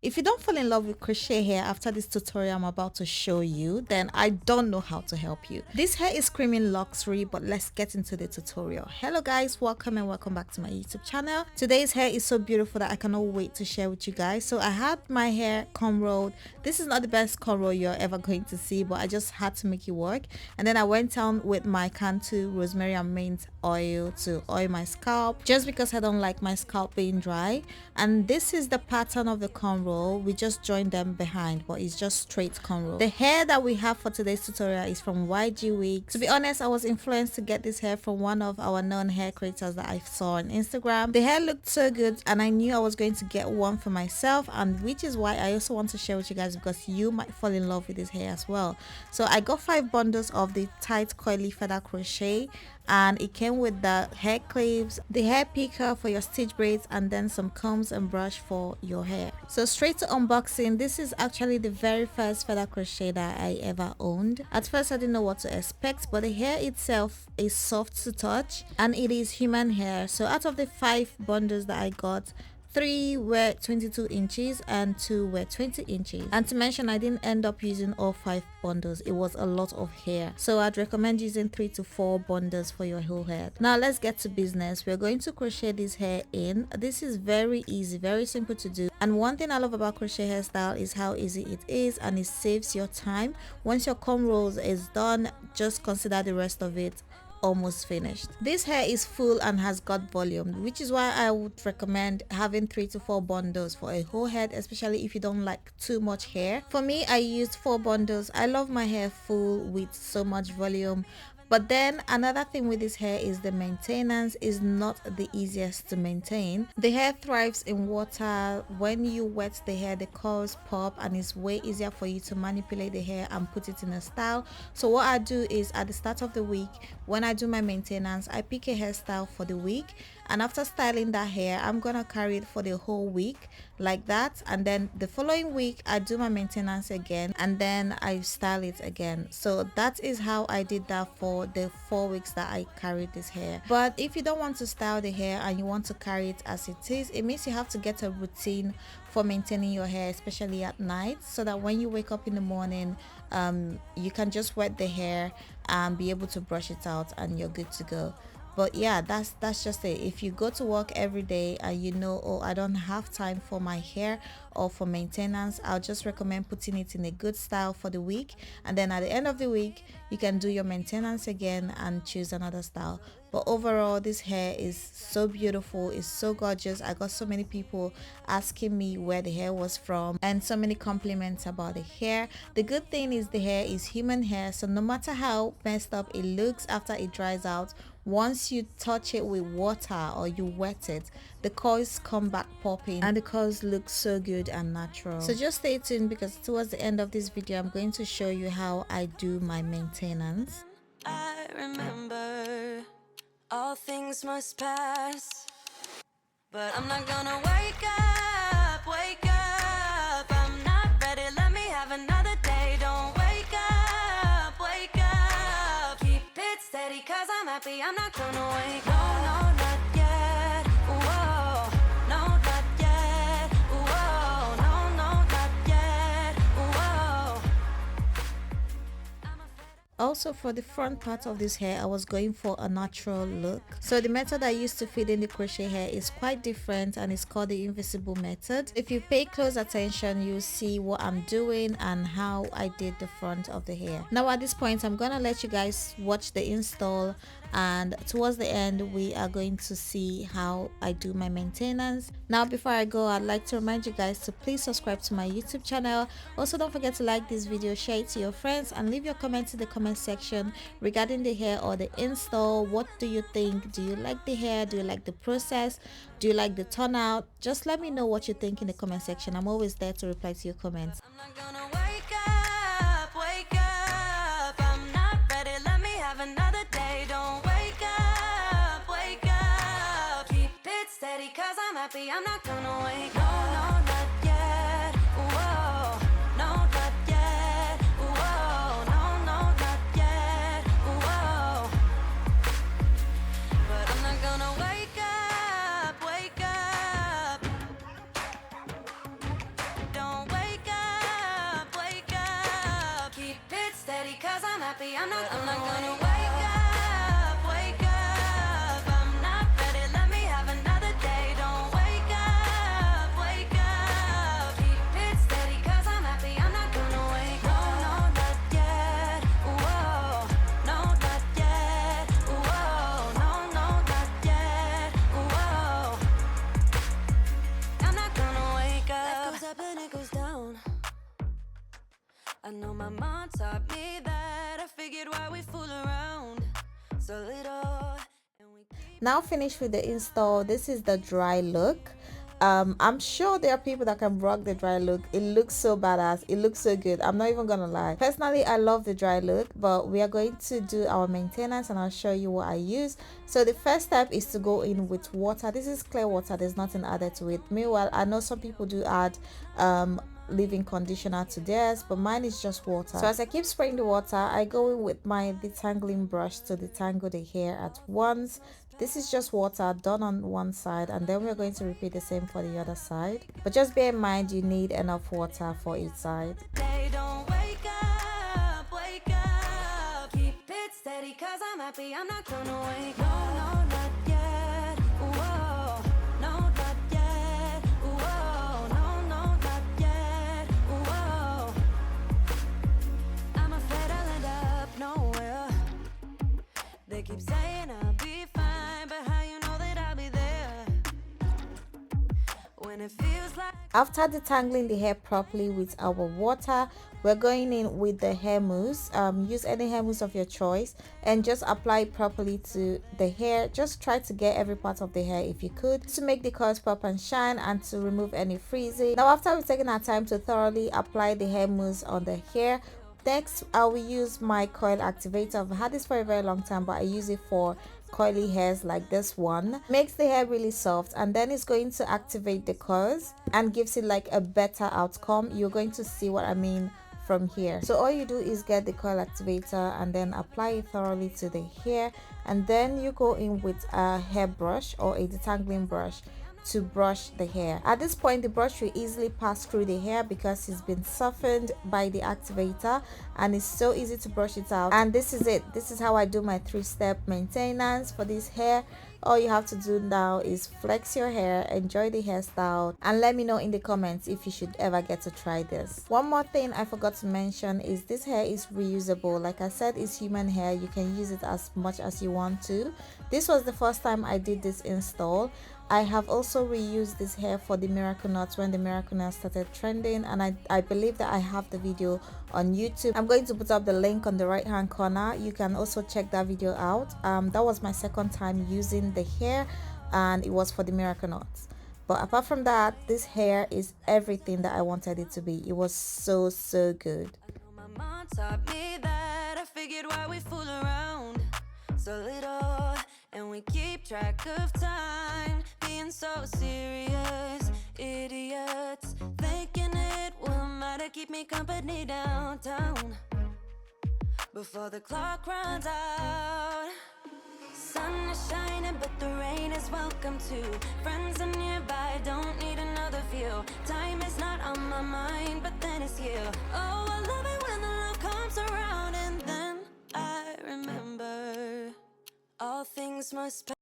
If you don't fall in love with crochet hair after this tutorial I'm about to show you, then I don't know how to help you. This hair is screaming luxury, but let's get into the tutorial. Hello guys, welcome and welcome back to my YouTube channel. Today's hair is so beautiful that I cannot wait to share with you guys. So I had my hair cornrowed. This is not the best cornrow you're ever going to see, but I just had to make it work. And then I went on with my Cantu rosemary and mint oil to oil my scalp, just because I don't like my scalp being dry. And this is the pattern of the cornrow. We just joined them behind, but it's just straight cornrow. The hair that we have for today's tutorial is from YG Wigs. To be honest, I was influenced to get this hair from one of our known hair creators that I saw on Instagram. The hair looked so good and I knew I was going to get one for myself, and which is why I also want to share with you guys, because you might fall in love with this hair as well. So I got 5 bundles of the tight coily feather crochet, and it came with the hair clips, the hair picker for your stitch braids, and then some combs and brush for your hair. So straight to unboxing. This is actually the very first feather crochet that I ever owned. At first I didn't know what to expect, but the hair itself is soft to touch and it is human hair. So out of the 5 bundles that I got, 3 were 22 inches and 2 were 20 inches. And to mention, I didn't end up using all 5 bundles. It was a lot of hair, so I'd recommend using 3 to 4 bundles for your whole head. Now let's get to business. We're going to crochet this hair in. This is very easy, very simple to do. And one thing I love about crochet hairstyle is how easy it is, and it saves your time. Once your cornrows is done, just consider the rest of it almost finished. This hair is full and has got volume, which is why I would recommend having 3 to 4 bundles for a whole head, especially if you don't like too much hair. For me, I used 4 bundles. I love my hair full with so much volume. But then another thing with this hair is the maintenance is not the easiest to maintain. The hair thrives in water. When you wet the hair, the curls pop, and it's way easier for you to manipulate the hair and put it in a style. So what I do is, at the start of the week, when I do my maintenance, I pick a hairstyle for the week, and after styling that hair, I'm gonna carry it for the whole week like that, and then the following week I do my maintenance again, and then I style it again. So that is how I did that for the 4 weeks that I carried this hair. But if you don't want to style the hair and you want to carry it as it is, it means you have to get a routine for maintaining your hair, especially at night, so that when you wake up in the morning, you can just wet the hair and be able to brush it out and you're good to go. But yeah, that's just it. If you go to work every day and you know, oh, I don't have time for my hair or for maintenance, I'll just recommend putting it in a good style for the week, and then at the end of the week you can do your maintenance again and choose another style. But overall, this hair is so beautiful, it's so gorgeous. I got so many people asking me where the hair was from and so many compliments about the hair. The good thing is the hair is human hair, so no matter how messed up it looks after it dries out, once you touch it with water or you wet it, the coils come back popping and the coils look so good and natural. So just stay tuned, because towards the end of this video I'm going to show you how I do my maintenance. I remember all things must pass, but I'm not gonna wake up, wake up. I'm not ready, let me have another day. Don't wake up, wake up. Keep it steady, cause I'm happy, I'm not gonna wake up. No, no, not yet. Whoa, no, not yet. Whoa, no, no, not yet. Whoa. Also, for the front part of this hair, I was going for a natural look. So the method I used to feed in the crochet hair is quite different, and it's called the invisible method. If you pay close attention, you'll see what I'm doing and how I did the front of the hair. Now at this point, I'm gonna let you guys watch the install, and towards the end we are going to see how I do my maintenance. Now before I go, I'd like to remind you guys to please subscribe to my YouTube channel. Also, don't forget to like this video, share it to your friends, and leave your comments in the comment section regarding the hair or the install. What do you think? Do you like the hair? Do you like the process? Do you like the turnout? Just let me know what you think in the comment section. I'm always there to reply to your comments. I'm not gonna wake up, wake up. I'm not ready, let me have another day. Don't wake up, wake up. Keep it steady, cause I'm happy, I'm not gonna wake up. No, no, not yet. Whoa, no, not yet. Whoa, no, no, not yet. Whoa. But I'm not gonna wake up, wake up. happy. I'm not gonna wake up, wake up. I'm not ready. Let me have another day. Don't wake up, wake up. Keep it steady, cause I'm happy. I'm not gonna wake up. No, not yet. Whoa, no, not yet. Whoa, no, not yet. Whoa. I'm not gonna wake up. Life goes up and it goes down. I know my mom taught me that. I figured why we fool around so little. And we keep Now finished with the install. This is the dry look. I'm sure there are people that can rock the dry look. It looks so badass. It looks so good. I'm not even gonna lie. Personally, I love the dry look, but we are going to do our maintenance and I'll show you what I use. So the first step is to go in with water. This is clear water. There's nothing added to it. Meanwhile, I know some people do add leave-in conditioner to theirs, but mine is just water. So as I keep spraying the water, I go in with my detangling brush to detangle the hair at once. This is just water done on one side, and then we're going to repeat the same for the other side, but just bear in mind you need enough water for each side. day. Don't wake up, wake up. Keep it steady, cause I'm happy. I'm not gonna wake up. No, not yet. Whoa, no, not yet. Whoa, no, not yet. Whoa. I'm afraid I'll end up nowhere. They keep saying I'll be fine, but how you know that I'll be there when it feels like After detangling the hair properly with our water, we're going in with the hair mousse. Use any hair mousse of your choice and just apply it properly to the hair. Just try to get every part of the hair if you could, to make the curls pop and shine and to remove any freezing. Now after we've taken our time to thoroughly apply the hair mousse on the hair, next I will use my coil activator. I've had this for a very long time, but I use it for coily hairs like this one. Makes the hair really soft, and then it's going to activate the curls and gives it like a better outcome. You're going to see what I mean from here. So all you do is get the coil activator and then apply it thoroughly to the hair, and then you go in with a hair brush or a detangling brush to brush the hair. At this point, the brush will easily pass through the hair because it's been softened by the activator, and it's so easy to brush it out. And this is it. This is how I do my 3-step maintenance for this hair. All you have to do now is flex your hair, enjoy the hairstyle, and let me know in the comments if you should ever get to try this. One more thing I forgot to mention is this hair is reusable. Like I said, it's human hair. You can use it as much as you want to. This was the first time I did this install. I have also reused this hair for the miracle knots when the miracle knots started trending, and I believe that I have the video on YouTube. I'm going to put up the link on the right hand corner. You can also check that video out. That was my second time using the hair, and it was for the miracle knots. But apart from that, this hair is everything that I wanted it to be. It was so good. my mom taught me that. I figured why we fool around so little, and we keep track of time, being so serious, idiots, thinking it will matter, keep me company downtown before the clock runs out. Sun is shining, but the rain is welcome too. Friends are nearby, don't need another view. Time is not on my mind, but then it's you. Oh, I love it when the love comes around, and then I remember all things must pass.